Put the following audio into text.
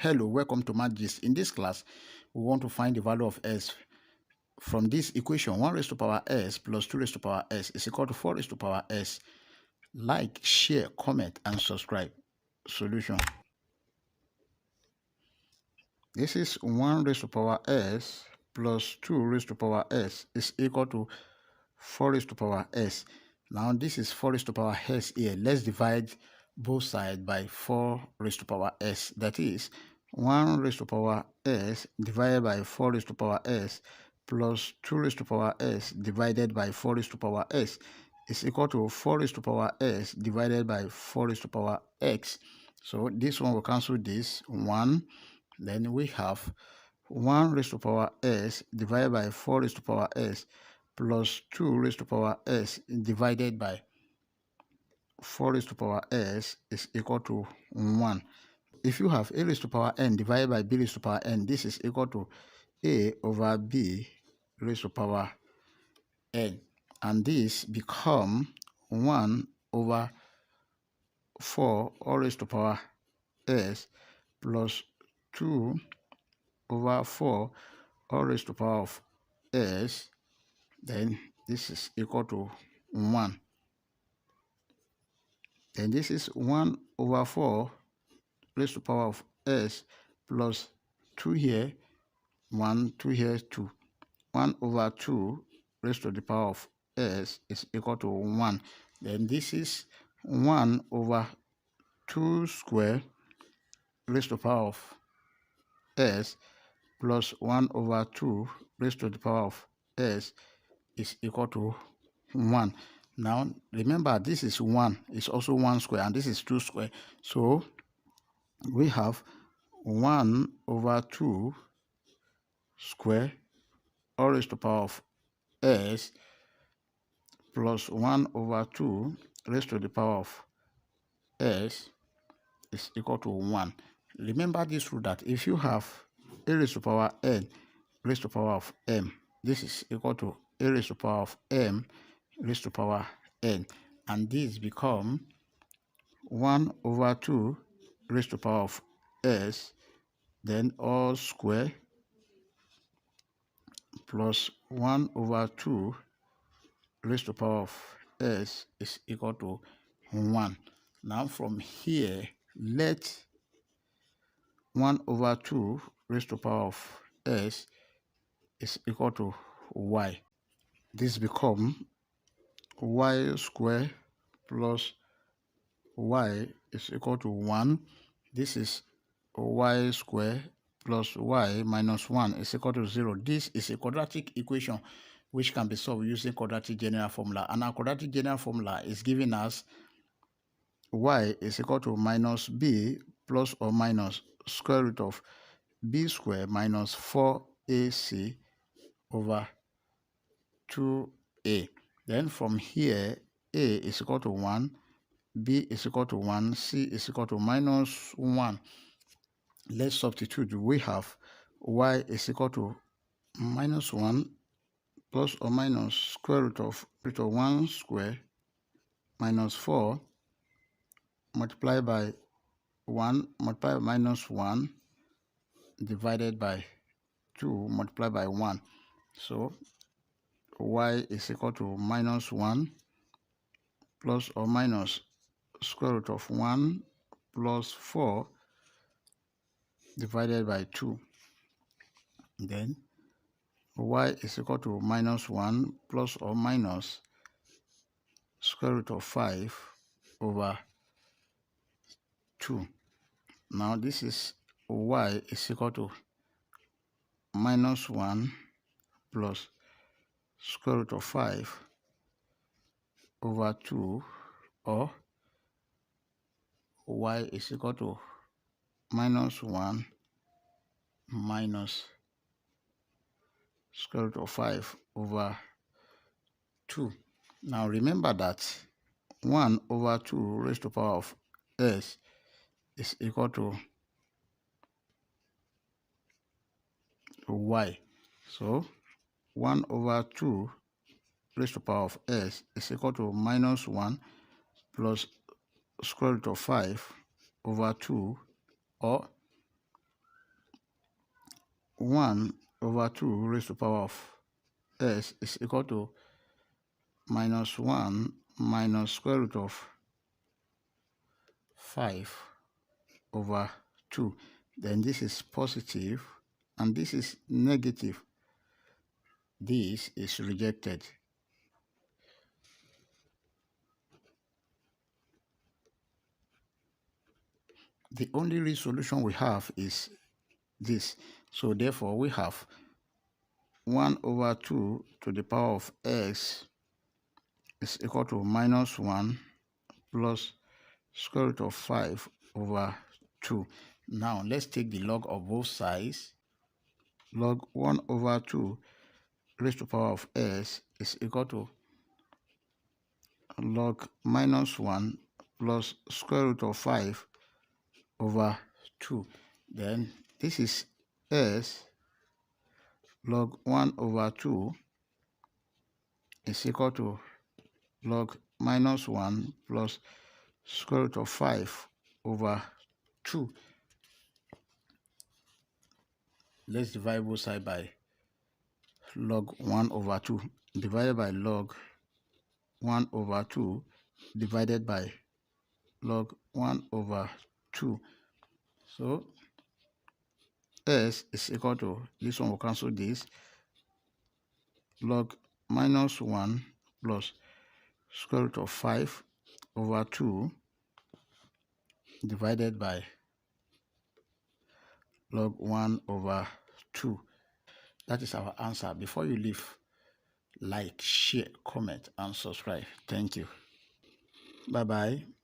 Hello, welcome to Math Gist. In this class, we want to find the value of s from this equation. 1 raised to power s plus 2 raised to power s is equal to 4 raised to power s. Like, share, comment, and subscribe. Solution. This is 1 raised to power s plus 2 raised to power s is equal to 4 raised to power s. Now, this is 4 raised to power s here. Let's divide both sides by 4 raised to power s. That is 1 raised to power s divided by 4 raised to power s plus 2 raised to power s divided by 4 raised to power s is equal to 4 raised to power s divided by 4 raised to power x. So this one will cancel this 1. Then we have 1 raised to power s divided by 4 raised to power s plus 2 raised to power s divided by 4 raised to power s is equal to 1. If you have a raised to power n divided by b raised to power n, this is equal to a over b raised to power n. And this become 1 over 4 all raised to power s plus 2 over 4 all raised to power of s. Then this is equal to 1. Then this is 1 over 4 raised to power of s plus 2 here, 1, 2 here, 2. 1 over 2 raised to the power of s is equal to 1. Then this is 1 over 2 square raised to the power of s plus 1 over 2 raised to the power of s is equal to 1. Now, remember, this is 1. It's also 1 square, and this is 2 square. So, we have 1 over 2 square all raised to the power of s plus 1 over 2 raised to the power of s is equal to 1. Remember this rule that if you have a raised to the power n raised to the power of m, this is equal to a raised to the power of m raised to the power n. And this become 1 over 2 raised to the power of s, then all square plus 1 over 2 raised to the power of s is equal to 1. Now from here, let 1 over 2 raised to the power of s is equal to y. This become y square plus y is equal to 1. This is y square plus y minus 1 is equal to 0. This is a quadratic equation which can be solved using quadratic general formula. And our quadratic general formula is giving us y is equal to minus b plus or minus square root of b squared minus 4ac over 2a. Then from here, a is equal to 1, b is equal to 1, c is equal to minus 1. Let's substitute. We have y is equal to minus 1 plus or minus square root of 1 square minus 4 multiplied by 1 multiplied by minus 1 divided by 2 multiplied by 1. So y is equal to minus 1 plus or minus square root of 1 plus 4 divided by 2. Then y is equal to minus 1 plus or minus square root of 5 over 2. Now this is y is equal to minus 1 plus square root of 5 over 2, or y is equal to minus 1 minus square root of 5 over 2. Now remember that 1 over 2 raised to the power of s is equal to y. So 1 over 2 raised to the power of s is equal to minus 1 plus square root of 5 over 2, or 1 over 2 raised to the power of s is equal to minus 1 minus square root of 5 over 2. Then this is positive and this is negative. This is rejected. The only real solution we have is this. So therefore we have 1 over 2 to the power of x is equal to minus 1 plus square root of 5 over 2. Now let's take the log of both sides. Log 1 over 2 raised to the power of s is equal to log minus 1 plus square root of 5 over 2. Then this is s log 1 over 2 is equal to log minus 1 plus square root of 5 over 2. Let's divide both sides by log 1 over 2 divided by log 1 over 2 divided by log 1 over 2. So s is equal to, this one will cancel this, log minus 1 plus square root of 5 over 2 divided by log 1 over 2. That is our answer. Before you leave, like, share, comment, and subscribe. Thank you. Bye-bye.